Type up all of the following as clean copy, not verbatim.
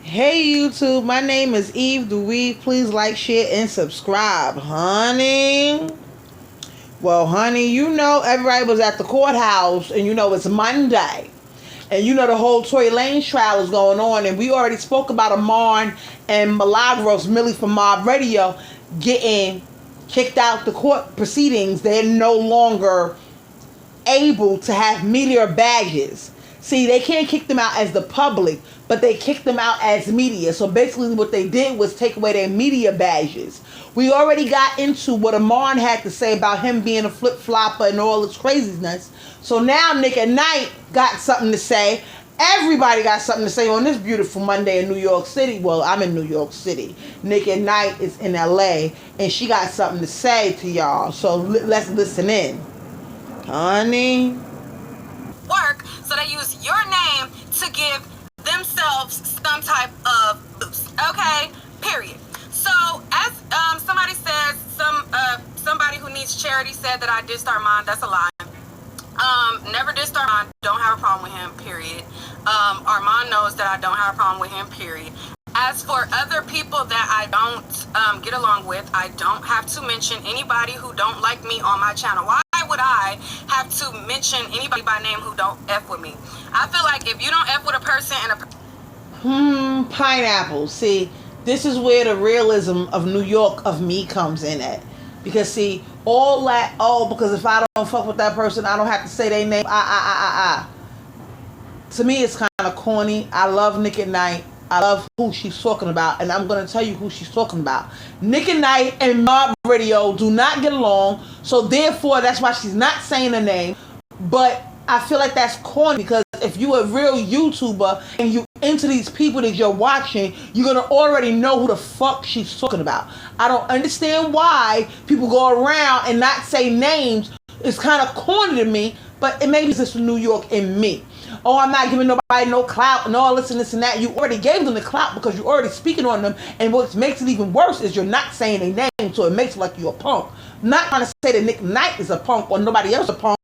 Hey YouTube, my name is Eve the Weave. Please like, share, and subscribe, honey. Well, honey, you know everybody was at the courthouse, and you know it's Monday. And you know the whole Tory Lanez trial is going on, and we already spoke about Amon and Milagros, Millie from Mob Radio, getting kicked out the court proceedings. They're no longer able to have media badges. See, they can't kick them out as the public, but they kicked them out as media. So basically what they did was take away their media badges. We already got into what Amon had to say about him being a flip-flopper and all this craziness. So now Nique Nite got something to say. Everybody got something to say on this beautiful Monday in New York City. Well, I'm in New York City. Nique Nite is in LA, and she got something to say to y'all. So let's listen in. Honey. Work, so they use your name to give themselves some type of boost. Okay, period. So as somebody says, somebody who needs charity said that I dissed Armand. That's a lie. Never dissed Armand. Don't have a problem with him. Period. Armand knows that I don't have a problem with him. Period. As for other people that I don't get along with, I don't have to mention anybody who don't like me on my channel. Why would I have to mention anybody by name who don't F with me? I feel like if you don't F with a person and Pineapple. See, this is where the realism of New York of me comes in at. Because see, all that, because if I don't fuck with that person, I don't have to say their name. To me, it's kind of corny. I love Nique Nite. I love who she's talking about, and I'm going to tell you who she's talking about. Nique Nite and Mob Radio do not get along, so therefore that's why she's not saying her name. But I feel like that's corny, because if you're a real YouTuber and you into these people that you're watching, you're going to already know who the fuck she's talking about. I don't understand why people go around and not say names. It's kind of corny to me, but it may be just New York in me. Oh, I'm not giving nobody no clout and all this and this and that. You already gave them the clout because you're already speaking on them. And what makes it even worse is you're not saying their name, so it makes it like you're a punk. I'm not trying to say that Nique Nite is a punk or nobody else is a punk.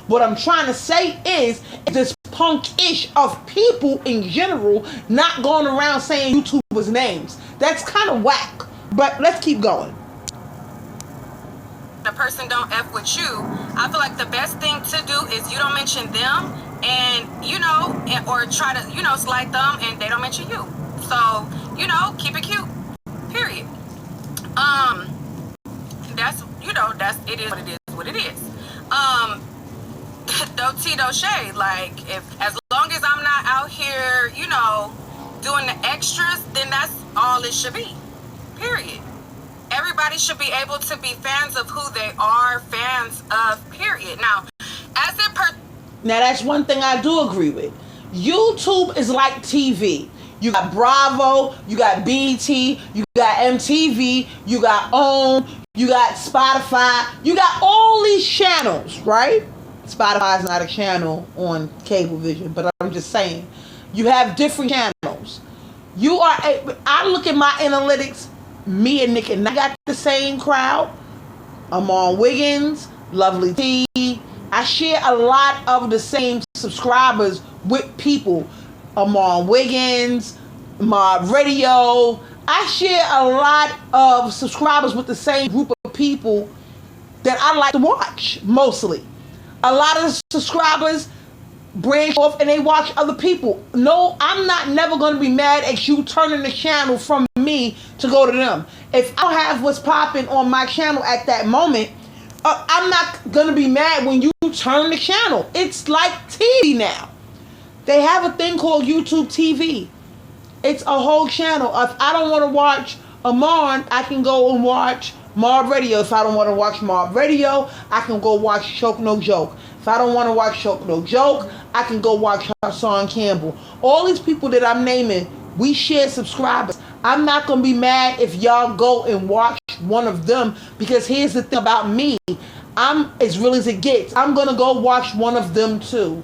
What I'm trying to say is this punk-ish of people in general not going around saying YouTubers' names. That's kind of whack. But let's keep going. a person don't F with you, I feel like the best thing to do is you don't mention them and, or try to, slight them and they don't mention you. So, keep it cute. Period. It is what it is. No tea, no shade. Like, as long as I'm not out here, doing the extras, then that's all it should be. Period. Everybody should be able to be fans of who they are, fans of, period. Now, now that's one thing I do agree with. YouTube is like TV. You got Bravo, you got BET, you got MTV, you got OWN, you got Spotify, you got all these channels, right? Spotify is not a channel on Cablevision, but I'm just saying, you have different channels. I look at my analytics, me and Nique Nite got the same crowd. Amon Wiggins, Lovely T. I share a lot of the same subscribers with people. Amon Wiggins, Mob Radio. I share a lot of subscribers with the same group of people that I like to watch, mostly. A lot of the subscribers branch off and they watch other people. No, I'm not never going to be mad at you turning the channel from me to go to them. If I don't have what's popping on my channel at that moment, I'm not going to be mad when you turn the channel. It's like TV now. They have a thing called YouTube TV. It's a whole channel. If I don't want to watch Amon, I can go and watch Mob Radio. If I don't want to watch Mob Radio, I can go watch Choke No Joke. If I don't want to watch Choke No Joke, I can go watch Hassan Campbell. All these people that I'm naming, we share subscribers. I'm not going to be mad if y'all go and watch one of them, because here's the thing about me. I'm as real as it gets. I'm going to go watch one of them too.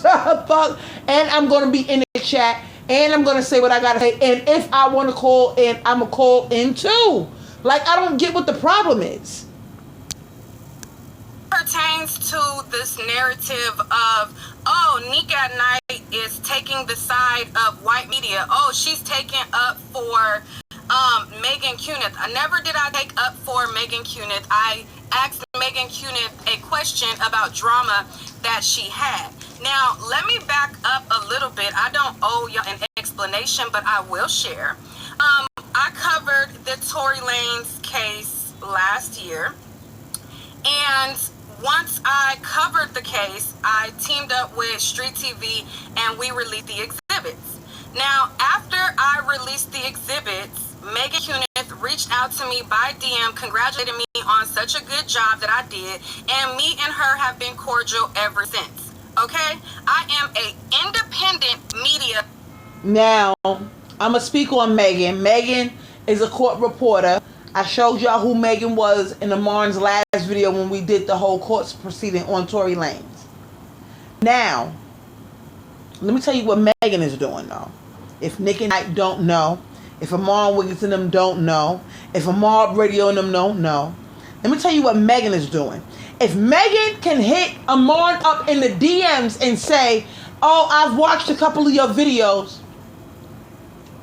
And I'm going to be in the chat, and I'm going to say what I got to say. And if I want to call in, I'm going to call in too. Like, I don't get what the problem is. Pertains to this narrative of, Nique Nite is taking the side of white media. Oh, she's taking up for Megan Cunith. Never did I take up for Megan Cunith. I asked Megan Cunith a question about drama that she had. Now, let me back up a little bit. I don't owe you an explanation, but I will share. I covered the Tory Lanez case last year, and once I covered the case, I teamed up with Street TV and we released the exhibits. Now, after I released the exhibits, Megan Cunith reached out to me by DM, congratulating me on such a good job that I did, and me and her have been cordial ever since. Okay? I am a independent media. Now, I'm going to speak on Megan. Megan is a court reporter. I showed y'all who Megan was in Amar's last video when we did the whole court proceeding on Tory Lanez. Now, let me tell you what Megan is doing, though. If Nique Nite don't know, if Amar Wiggins and them don't know, if Amar Radio and them don't know, let me tell you what Megan is doing. If Megan can hit Amar up in the DMs and say, oh, I've watched a couple of your videos,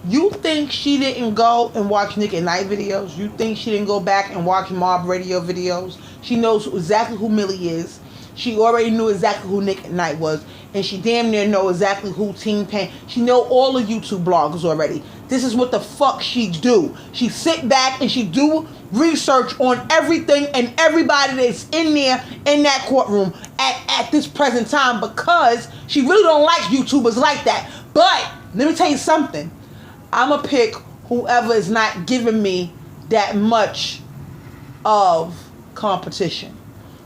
you think she didn't go and watch Nique Nite videos? You think she didn't go back and watch Mob Radio videos? She knows exactly who Millie is. She already knew exactly who Nique Nite was. And she damn near know exactly who Team Pain. She know all the YouTube bloggers already. This is what the fuck she do. She sit back and she do research on everything and everybody that's in there in that courtroom at this present time, because she really don't like YouTubers like that. But let me tell you something. I'm going to pick whoever is not giving me that much of competition.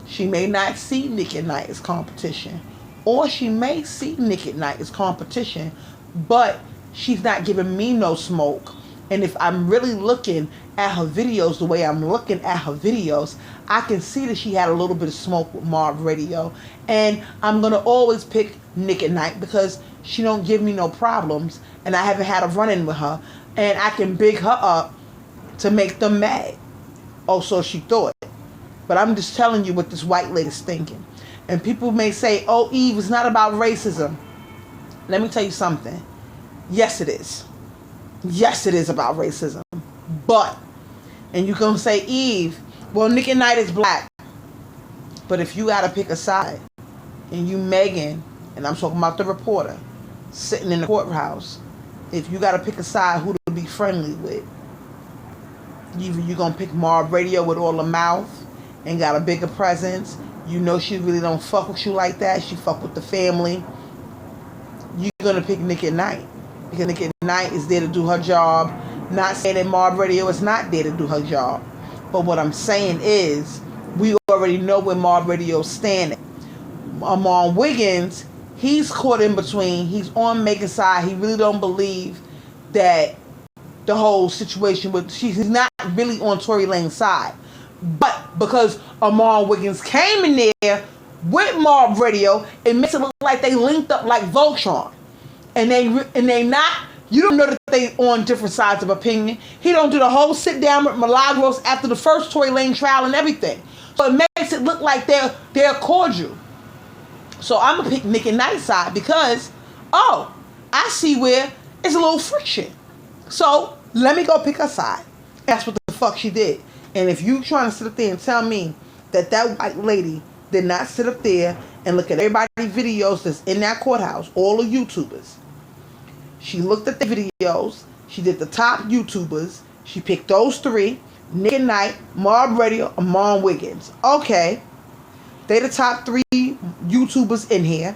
She may not see Nique Nite as competition, or she may see Nique Nite as competition, but she's not giving me no smoke. And if I'm really looking at her videos the way I'm looking at her videos, I can see that she had a little bit of smoke with Mob Radio. And I'm going to always pick Nique Nite because she don't give me no problems, and I haven't had a run-in with her, and I can big her up to make them mad. Oh, so she thought. But I'm just telling you what this white lady's thinking. And people may say, oh, Eve, it's not about racism. Let me tell you something. Yes, it is. Yes, it is about racism. But, and you're going to say, Eve, well, Nique Nite is black. But if you got to pick a side, and you Megan, and I'm talking about the reporter, sitting in the courthouse, if you got to pick a side who to be friendly with, either you're going to pick Mob Radio with all the mouth and got a bigger presence. You know she really don't fuck with you like that. She fuck with the family. You're going to pick Nique Nite. Because Nique Nite is there to do her job. Not saying that Mob Radio is not there to do her job. But what I'm saying is, we already know where Mob Radio's standing. Amon Wiggins, he's caught in between. He's on Megan's side. He really don't believe that the whole situation with... He's not really on Tory Lanez's side. But because Amon Wiggins came in there with Mob Radio, it makes it look like they linked up like Voltron. And they not... You don't know that they on different sides of opinion. He don't do the whole sit down with Milagros after the first Tory Lanez trial and everything. So it makes it look like they're cordial. So I'm going to pick Nique Nite's side because, oh, I see where it's a little friction. So let me go pick her side. That's what the fuck she did. And if you trying to sit up there and tell me that white lady did not sit up there and look at everybody's videos that's in that courthouse, all the YouTubers. She looked at the videos. She did the top YouTubers. She picked those three. Nique Nite, Mob Radio, and Amon Wiggins. Okay. They the top three YouTubers in here.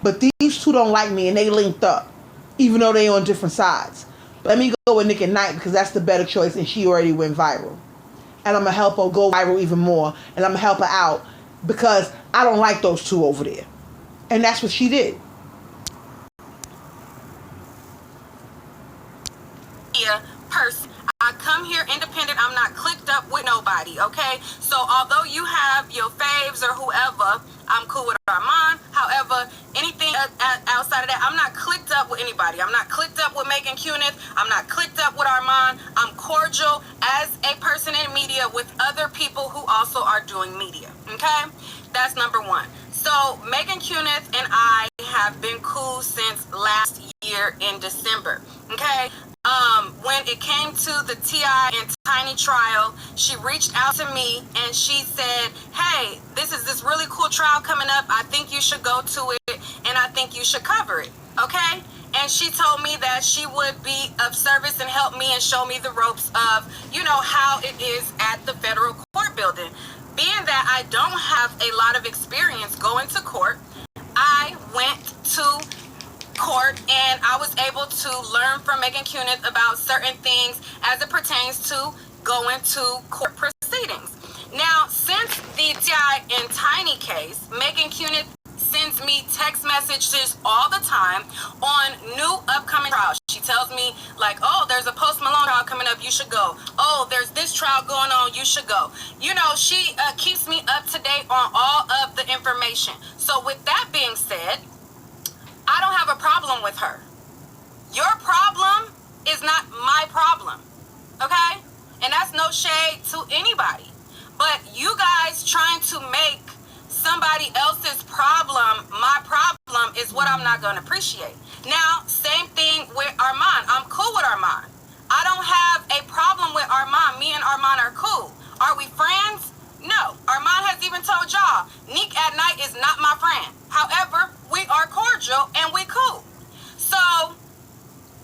But these two don't like me and they linked up. Even though they on different sides. But let me go with Nique Nite because that's the better choice and she already went viral. And I'm going to help her go viral even more. And I'm going to help her out because I don't like those two over there. And that's what she did. Person. I come here independent. I'm not clicked up with nobody, okay? So although you have your faves or whoever, I'm cool with Armand. However, anything outside of that, I'm not clicked up with anybody. I'm not clicked up with Megan Cunith. I'm not clicked up with Armand. I'm cordial as a person in media with other people who also are doing media, okay? That's number one. So Megan Cunith and I have been cool since last year in December. Okay? When it came to the T.I. and Tiny trial, she reached out to me and she said, hey, this is this really cool trial coming up. I think you should go to it and I think you should cover it. Okay? And she told me that she would be of service and help me and show me the ropes of, you know, how it is at the federal court building. Being that I don't have a lot of experience going to court, I went to court and I was able to learn from Megan Cunith about certain things as it pertains to going to court proceedings. Now, since the T.I. and Tiny case, Megan Cunith sends me text messages all the time on new upcoming trials. She tells me like, oh, there's a Post Malone trial coming up, you should go. Oh, there's this trial going on, you should go. You know, she keeps me up to date on all of the information. So with that being said, I don't have a problem with her. Your problem is not my problem, okay? And that's no shade to anybody. But you guys trying to make somebody else's problem my problem is what I'm not going to appreciate. Now, same thing with Armand. I'm cool with Armand. I don't have a problem with Armand. Me and Armand are cool. Are we friends? No. Armand has even told y'all, Nique Nite is not my friend. However, we are cordial and we cool. So,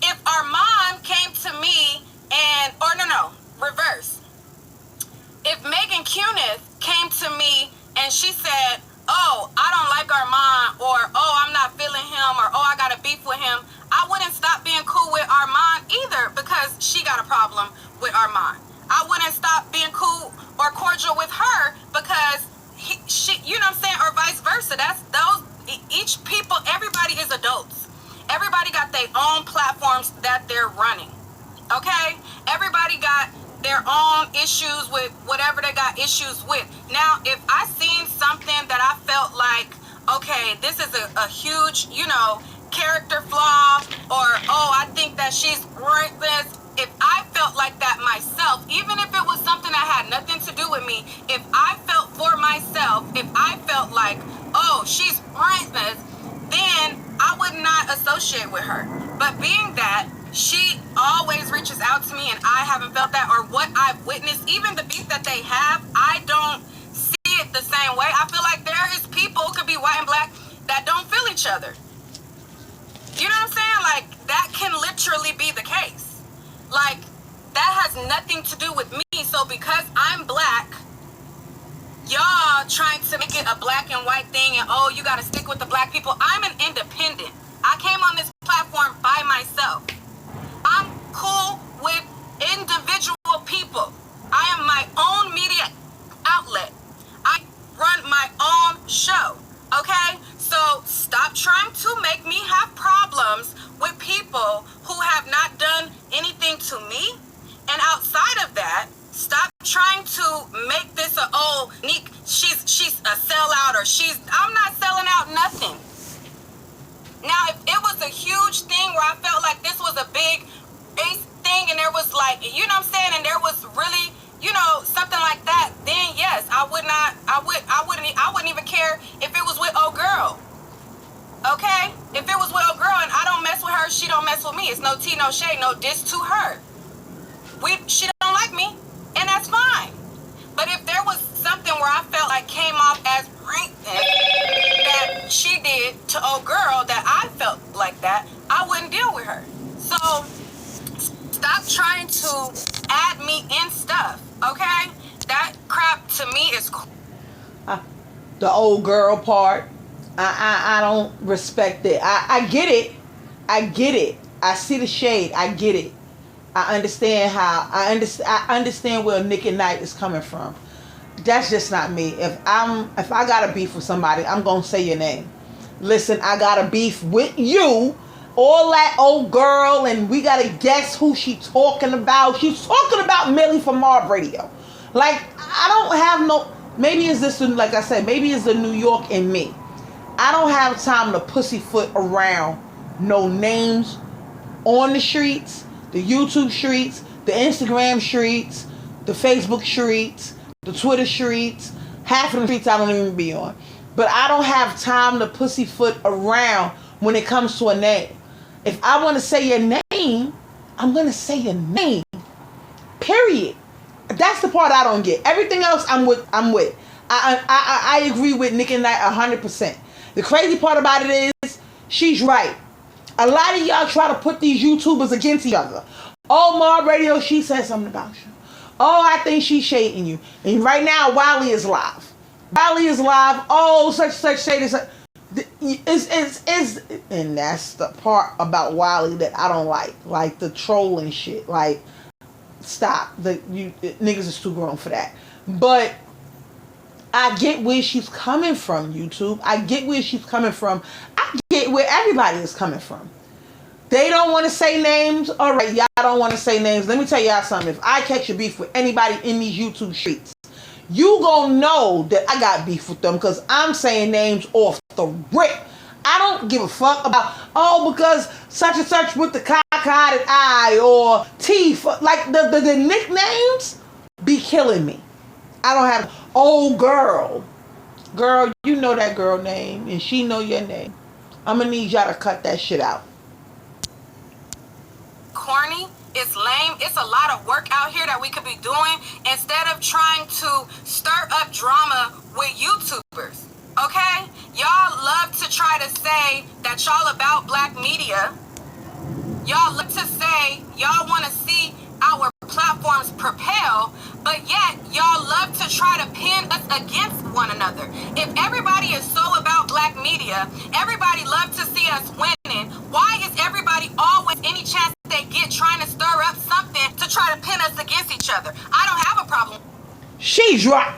if Armand came to me and, or no, reverse. If Megan Cunith came to me and she said, oh, I don't like Armand, or oh, I'm not feeling him, or oh, I got a beef with him, I wouldn't stop being cool with Armand either because she got a problem with Armand. I wouldn't stop being cool or cordial with her because she, you know what I'm saying, or vice versa. That's those, each people, everybody is adults. Everybody got their own platforms that they're running, okay? Everybody got their own issues with whatever they got issues with. Now, if I seen something that I felt like, okay, this is a huge, you know, character flaw, or, oh, I think that she's worthless, if I felt like that myself, even if it was something that had nothing to do with me, if I felt for myself, if I felt like, oh, she's worthless, then I would not associate with her. But being that she always reaches out to me and I haven't felt that, or what I've witnessed, even the beef that they have, I don't see it the same way. I feel like there is people, could be white and black, that don't feel each other. You know what I'm saying? Like, that can literally be the case. Like, that has nothing to do with me. So because I'm black, y'all trying to make it a black and white thing and, oh, you got to stick with the black people. I'm an independent. I came on this platform by myself. I'm cool with individual people. I am my own media outlet. I run my own show, okay? So stop trying to make me have problems with people who have not done anything to me. And outside of that, stop trying to make this a, oh, Nique, she's a sellout, or I'm not selling out nothing. Now, if it was a huge thing where I felt like this was a big race thing and there was like, you know what I'm saying, and there was really, you know, something like that, then yes, I wouldn't even care if it was with old girl. Okay? If it was with old girl and I don't mess with her, she don't mess with me. It's no tea, no shade, no diss to her. She don't like me, and that's fine. But if there was something where I felt like came off as that she did to old girl that I felt like that, I wouldn't deal with her. So stop trying to add me in stuff, okay? That crap to me is cool. The old girl part, I don't respect it. I get it. I get it. I see the shade. I get it. I understand I understand where Nique Nite is coming from. That's just not me. If I got a beef with somebody, I'm gonna say your name. Listen, I got a beef with you. All that old girl, and we gotta guess who she talking about. She's talking about Millie from Mob Radio. Like, I don't have no. Maybe it's this, like I said, maybe it's the New York in me. I don't have time to pussyfoot around no names on the streets, the YouTube streets, the Instagram streets, the Facebook streets, the Twitter streets. Half of the streets I don't even be on. But I don't have time to pussyfoot around when it comes to a name. If I want to say your name, I'm going to say your name. Period. That's the part I don't get. Everything else I'm with. I agree with Nique Nite 100%. The crazy part about it is she's right. A lot of y'all try to put these YouTubers against each other. Oh, Mob Radio, she said something about you. Oh, I think she's shading you. And right now, Wiley is live. Wiley is live. Oh, such shade. And that's the part about Wiley that I don't like. Like the trolling shit. Like, stop. Niggas is too grown for that. But I get where she's coming from, YouTube. I get where she's coming from. I get where everybody is coming from. They don't want to say names. All right, y'all don't want to say names. Let me tell y'all something. If I catch a beef with anybody in these YouTube streets, you gonna know that I got beef with them because I'm saying names off the rip. I don't give a fuck about, because such and such with the cockeyed eye or teeth. Like the nicknames be killing me. I don't have, girl, you know that girl name and she know your name. I'm gonna need y'all to cut that shit out. Corny, it's lame, it's a lot of work out here that we could be doing instead of trying to stir up drama with YouTubers, okay? Y'all love to try to say that y'all about black media. Y'all love to say y'all want to see our platforms propel, but yet y'all love to try to pin us against one another. If everybody is so about black media, everybody loves to see us winning, why is everybody always, any chance they get, trying to stir up something to try to pin us against each other? I don't have a problem. She's right.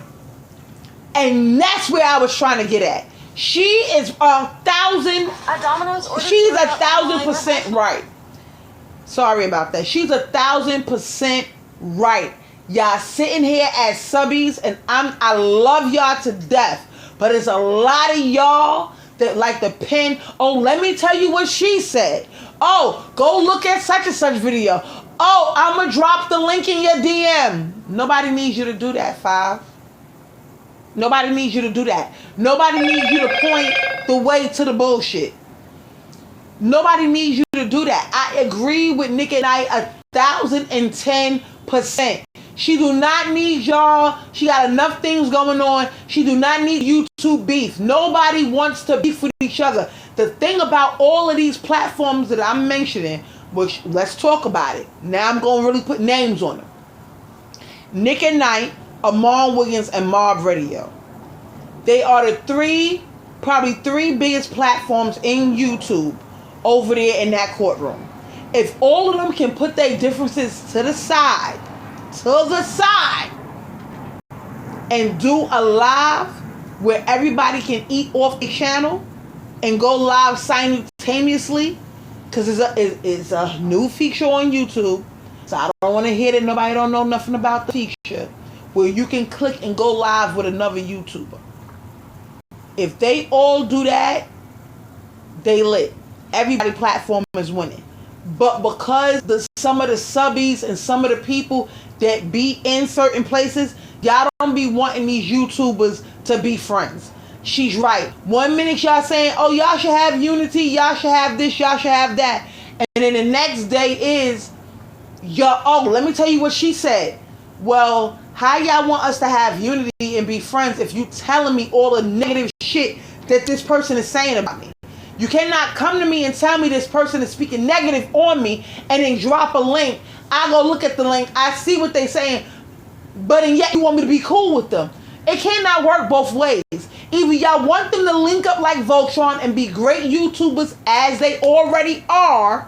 And that's where I was trying to get at. She is 1,000. She's 1,000% right. Sorry about that. She's 1,000% right. Y'all sitting here as subbies, and I love y'all to death. But it's a lot of y'all that like to pin. Oh, let me tell you what she said. Oh, go look at such and such video. Oh, I'm gonna drop the link in your DM. Nobody needs you to do that, Five. Nobody needs you to do that. Nobody needs you to point the way to the bullshit. Nobody needs you to do that. I agree with Nique Nite 1,010%. She do not need y'all. She got enough things going on. She do not need YouTube beef. Nobody wants to beef with each other. The thing about all of these platforms that I'm mentioning, which let's talk about it. Now I'm going to really put names on them. Nique Nite, Amon Williams, and Mob Radio. They are the probably three biggest platforms in YouTube over there in that courtroom. If all of them can put their differences to the side, and do a live where everybody can eat off the channel and go live simultaneously, because it's a new feature on YouTube, so I don't want to hear that nobody don't know nothing about the feature, where you can click and go live with another YouTuber. If they all do that, they lit. Everybody platform is winning. But because some of the subbies and some of the people that be in certain places, y'all don't be wanting these YouTubers to be friends. She's right. 1 minute y'all saying, oh, y'all should have unity, y'all should have this, y'all should have that. And then the next day is, let me tell you what she said. Well, how y'all want us to have unity and be friends if you telling me all the negative shit that this person is saying about me? You cannot come to me and tell me this person is speaking negative on me and then drop a link. I go look at the link. I see what they're saying. But and yet you want me to be cool with them. It cannot work both ways. Either y'all want them to link up like Voltron and be great YouTubers as they already are.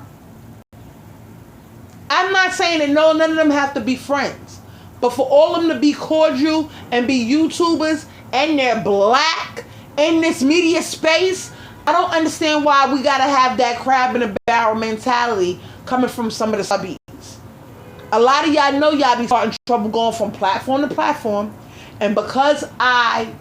I'm not saying that none of them have to be friends. But for all of them to be cordial and be YouTubers and they're black in this media space, I don't understand why we gotta have that crab in a barrel mentality coming from some of the subbies. A lot of y'all know y'all be starting trouble going from platform to platform, and because I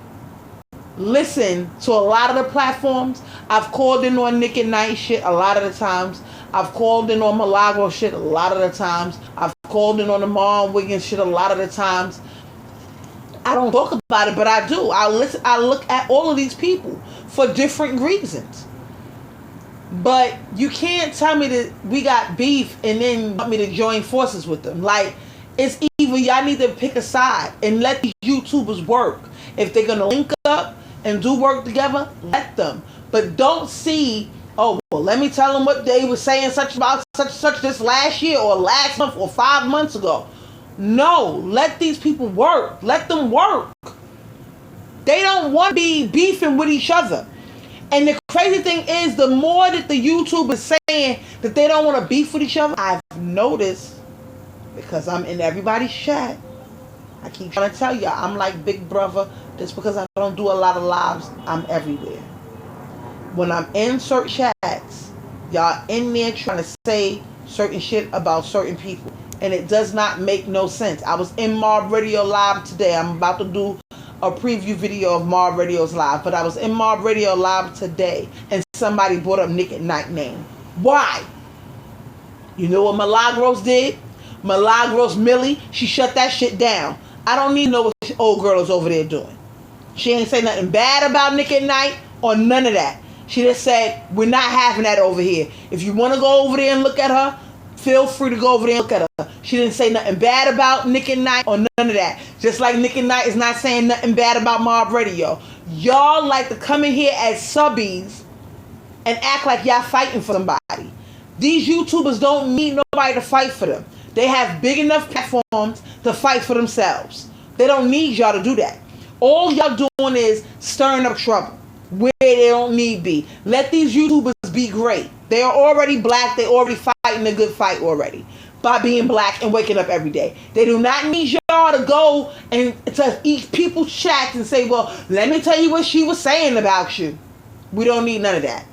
listen to a lot of the platforms, I've called in on Nique Nite shit a lot of the times. I've called in on Milagro shit a lot of the times. I've called in on the Mom Wiggins shit a lot of the times. I don't talk about it, but I do. I look at all of these people for different reasons. But you can't tell me that we got beef and then want me to join forces with them. Like, it's either y'all need to pick a side and let these YouTubers work. If they're going to link up and do work together, let them. But don't see, oh, well, let me tell them what they were saying about such this last year or last month or 5 months ago. No, let these people work. Let them work. They don't want to be beefing with each other. And the crazy thing is, the more that the YouTubers saying that they don't want to beef with each other, I've noticed, because I'm in everybody's chat, I keep trying to tell y'all, I'm like Big Brother. Just because I don't do a lot of lives, I'm everywhere. When I'm in certain chats, y'all in there trying to say certain shit about certain people. And it does not make no sense. I was in Mob Radio Live today. I'm about to do a preview video of Mob Radio's Live. But I was in Mob Radio Live today, and somebody brought up Nique Nite name. Why? You know what Milagros did? Milagros Millie, she shut that shit down. I don't need to know what old girl is over there doing. She ain't say nothing bad about Nique Nite or none of that. She just said, we're not having that over here. If you want to go over there and look at her, feel free to go over there and look at her. She didn't say nothing bad about Nique Nite or none of that. Just like Nique Nite is not saying nothing bad about Mob Radio. Y'all like to come in here as subbies and act like y'all fighting for somebody. These YouTubers don't need nobody to fight for them. They have big enough platforms to fight for themselves. They don't need y'all to do that. All y'all doing is stirring up trouble where they don't need be. Let these YouTubers be great. They are already black. They already fighting a good fight already by being black and waking up every day. They do not need y'all to go and to eat people's chats and say, well, let me tell you what she was saying about you. We don't need none of that.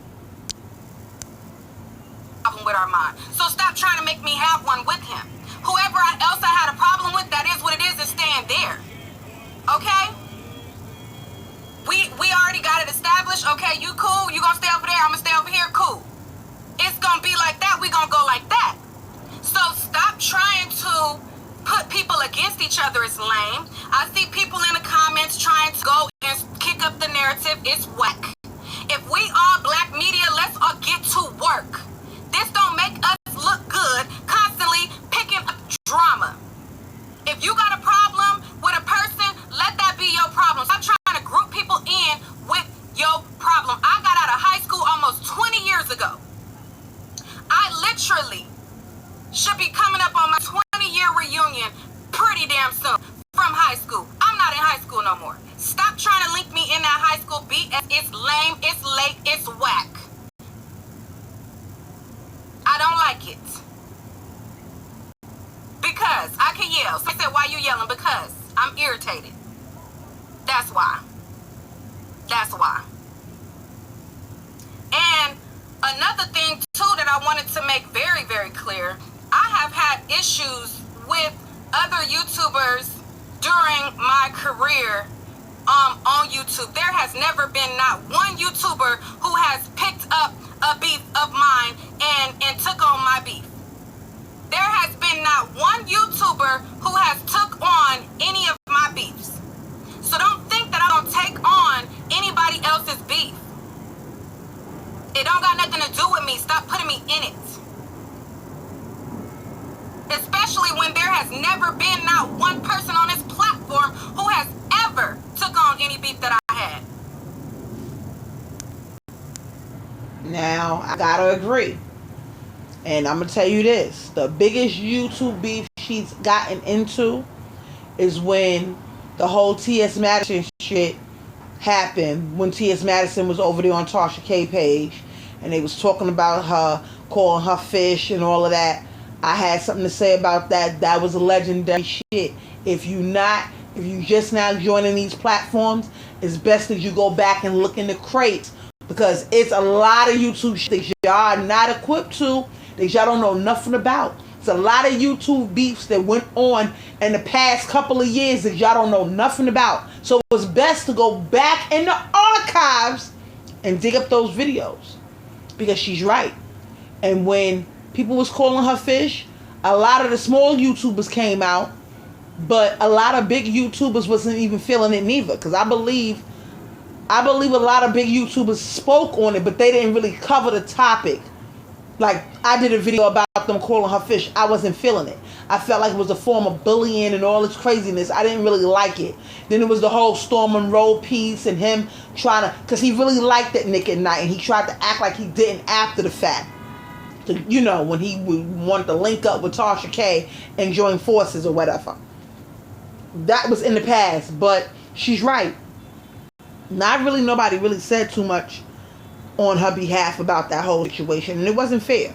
With Armand. So stop trying to make me have one with him. Whoever else I had a problem with, that is what it is staying there. Okay? We already got it established. Okay, you cool? You gonna stay over there? I'm gonna stay over here? Cool. It's gonna be like that. We gonna go like that. So stop trying to put people against each other. It's lame. I see people in the comments trying to go and kick up the narrative. It's whack. If we all black media, let's all get to work. This don't make us look good constantly picking up drama. If you got a problem with a person, let that be your problem. Stop trying to group people in with your problem. I got out of high school almost 20 years ago. I literally should be coming up on my 20-year reunion pretty damn soon from high school. I'm not in high school no more. Stop trying to link me in that high school BS. It's lame, it's late, it's whack. I don't like it. Because I can yell. So I said, why you yelling? Because I'm irritated. That's why. That's why. And another thing too that I wanted to make very, very clear, I have had issues with other YouTubers during my career on YouTube. There has never been not one YouTuber who has picked up a beef of mine and took on my beef. There has been not one YouTuber who has took on any of my beefs. So don't think that I don't take on anybody else's beef. It don't got nothing to do with me. Stop putting me in it. Especially when there has never been not one person on this platform who has ever took on any beef that I had. Now, I gotta agree. And I'm gonna tell you this. The biggest YouTube beef she's gotten into is when the whole T.S. Madison shit happened. When T.S. Madison was over there on Tasha K page. And they was talking about her, calling her fish and all of that. I had something to say about that. That was a legendary shit. If you just now joining these platforms, it's best that you go back and look in the crates. Because it's a lot of YouTube shit that y'all are not equipped to, that y'all don't know nothing about. It's a lot of YouTube beefs that went on in the past couple of years that y'all don't know nothing about. So it's best to go back in the archives and dig up those videos. Because she's right. And when people was calling her fish, a lot of the small YouTubers came out But a lot of big YouTubers wasn't even feeling it neither. Because I believe a lot of big YouTubers spoke on it, but they didn't really cover the topic. Like, I did a video about them calling her fish. I wasn't feeling it. I felt like it was a form of bullying and all this craziness. I didn't really like it. Then it was the whole Storm Monroe piece and him trying to, because he really liked that Nique Nite, and he tried to act like he didn't after the fact. To, you know, when he wanted to link up with Tasha K and join forces or whatever. That was in the past, but she's right. Not really, nobody really said too much on her behalf about that whole situation, and it wasn't fair.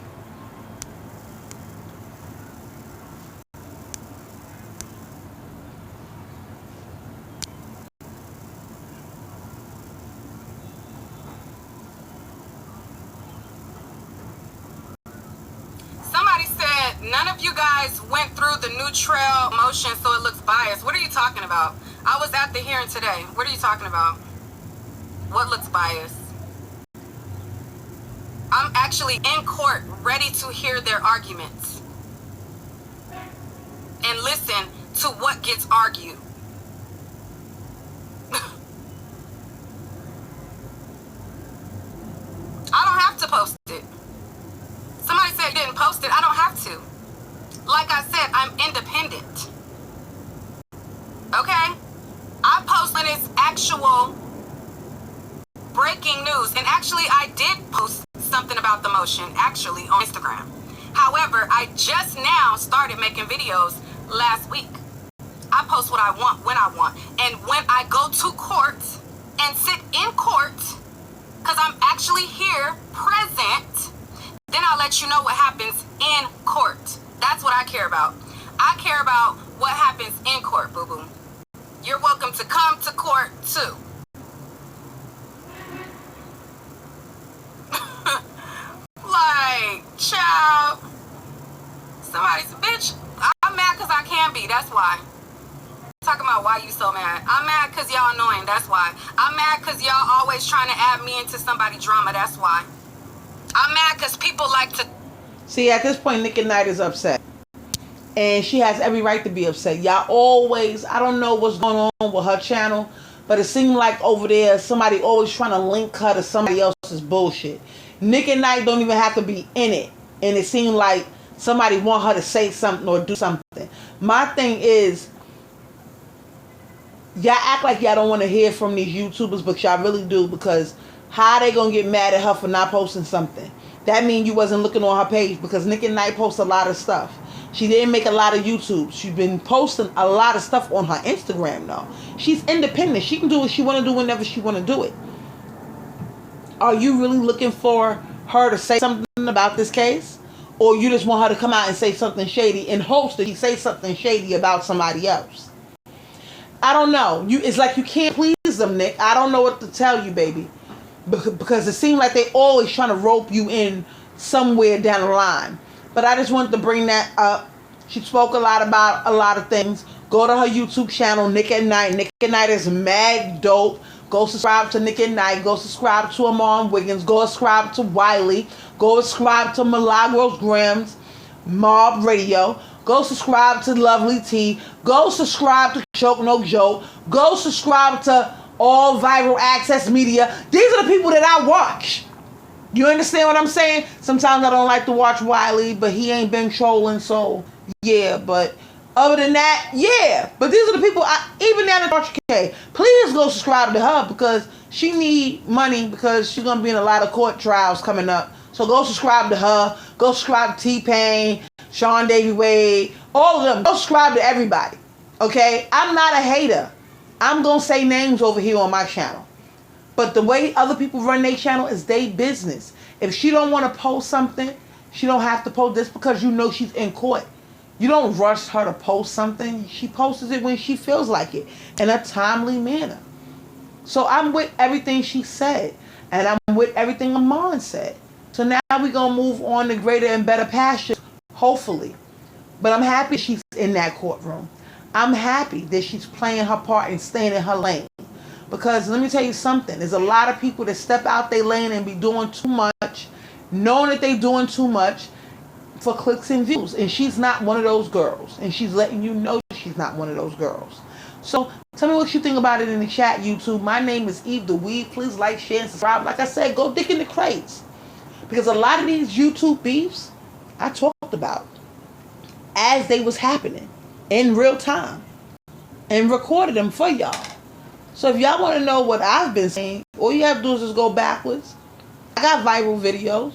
Somebody said none of you guys went through the new trail motion, so it looks biased. What are you talking about? I was at the hearing today. What are you talking about? What looks biased? I'm actually in court ready to hear their arguments and listen to what gets argued. I don't have to post it. Somebody said you didn't post it. I don't have to. Like I said, I'm independent. Okay? I post when it's actual breaking news. And actually, I did post something about the motion, actually, on Instagram. However, I just now started making videos last week. I post what I want, when I want. And when I go to court and sit in court, because I'm actually here, present, then I'll let you know what happens in court. That's what I care about. I care about what happens in court, boo-boo. You're welcome to come to court, too. Like, child. Somebody's bitch. I'm mad because I can be. That's why. Talking about why you so mad. I'm mad because y'all annoying. That's why. I'm mad because y'all always trying to add me into somebody drama. That's why. I'm mad because people like to... See, at this point, Nique Nite is upset. And she has every right to be upset. Y'all always, I don't know what's going on with her channel, but it seemed like over there, somebody always trying to link her to somebody else's bullshit. Nique Nite don't even have to be in it. And it seemed like somebody want her to say something or do something. My thing is, y'all act like y'all don't want to hear from these YouTubers, but y'all really do, because how they gonna get mad at her for not posting something? That means you wasn't looking on her page, because Nique Nite posts a lot of stuff. She didn't make a lot of YouTube. She's been posting a lot of stuff on her Instagram though. She's independent. She can do what she want to do whenever she want to do it. Are you really looking for her to say something about this case? Or you just want her to come out and say something shady in hopes that she say something shady about somebody else? I don't know. It's like you can't please them, Nick. I don't know what to tell you, baby. Because it seems like they always trying to rope you in somewhere down the line. But I just wanted to bring that up. She spoke a lot about a lot of things. Go to her YouTube channel, Nique Nite. Nique Nite is mad dope. Go subscribe to Nique Nite. Go subscribe to Amon Wiggins. Go subscribe to Wiley. Go subscribe to Milagros Grams, Mob Radio. Go subscribe to Lovely T. Go subscribe to Joke No Joke. Go subscribe to All Viral Access Media. These are the people that I watch. You understand what I'm saying? Sometimes I don't like to watch Wiley, but he ain't been trolling, so yeah. But other than that, yeah. But these are the people, even down to Tasha K. Please go subscribe to her, because she need money, because she's going to be in a lot of court trials coming up. So go subscribe to her. Go subscribe to T-Pain, Sean Davy Wade, all of them. Go subscribe to everybody, okay? I'm not a hater. I'm going to say names over here on my channel. But the way other people run their channel is their business. If she don't want to post something, she don't have to post this, because you know she's in court. You don't rush her to post something. She posts it when she feels like it, in a timely manner. So I'm with everything she said. And I'm with everything Amon said. So now we're going to move on to greater and better pastures, hopefully. But I'm happy she's in that courtroom. I'm happy that she's playing her part and staying in her lane. Because let me tell you something. There's a lot of people that step out their lane and be doing too much, knowing that they're doing too much for clicks and views. And she's not one of those girls. And she's letting you know she's not one of those girls. So tell me what you think about it in the chat, YouTube. My name is Eve the Weave. Please like, share, and subscribe. Like I said, go dig in the crates. Because a lot of these YouTube beefs I talked about as they was happening in real time and recorded them for y'all. So if y'all want to know what I've been saying, all you have to do is just go backwards. I got viral videos.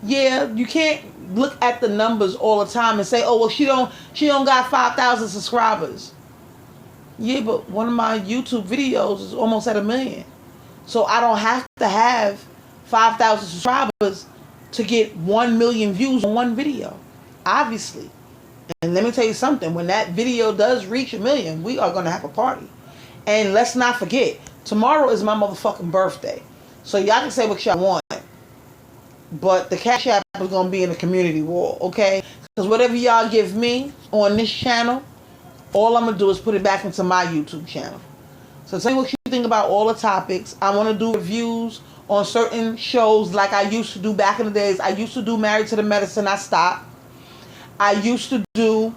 Yeah, you can't look at the numbers all the time and say, oh, well, she don't got 5,000 subscribers. Yeah, but one of my YouTube videos is almost at 1 million. So I don't have to have 5,000 subscribers to get 1 million views on one video. Obviously. And let me tell you something. When that video does reach 1 million, we are going to have a party. And let's not forget, tomorrow is my motherfucking birthday. So y'all can say what y'all want. But the Cash App is going to be in the community wall, okay? Because whatever y'all give me on this channel, all I'm going to do is put it back into my YouTube channel. So tell me what you think about all the topics. I want to do reviews on certain shows like I used to do back in the days. I used to do Married to the Medicine. I stopped. I used to do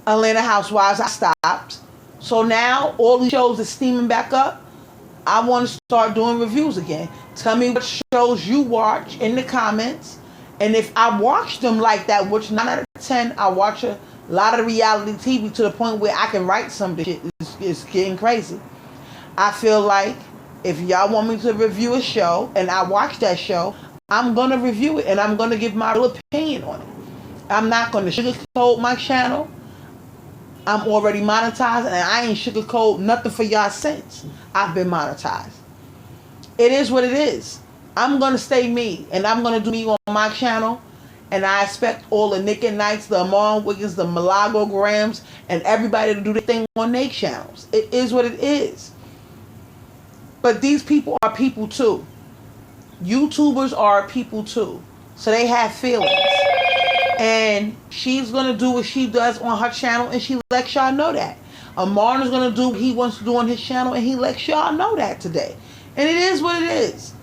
Atlanta Housewives. I stopped. So now all these shows are steaming back up. I want to start doing reviews again. Tell me what shows you watch in the comments. And if I watch them like that, which 9 out of 10, I watch a lot of reality TV to the point where I can write some shit. It's getting crazy. I feel like if y'all want me to review a show and I watch that show, I'm going to review it and I'm going to give my real opinion on it. I'm not going to sugarcoat my channel. I'm already monetized and I ain't sugarcoat nothing for y'all since I've been monetized. It is what it is. I'm going to stay me and I'm going to do me on my channel. And I expect all the Nique Nites, the Amon Wiggins, the Malagograms, and everybody to do their thing on their channels. It is what it is. But these people are people too. YouTubers are people too. So they have feelings. And she's going to do what she does on her channel and she lets y'all know that. Amon is going to do what he wants to do on his channel and he lets y'all know that today. And it is what it is.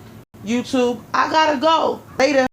YouTube, I got to go. Later.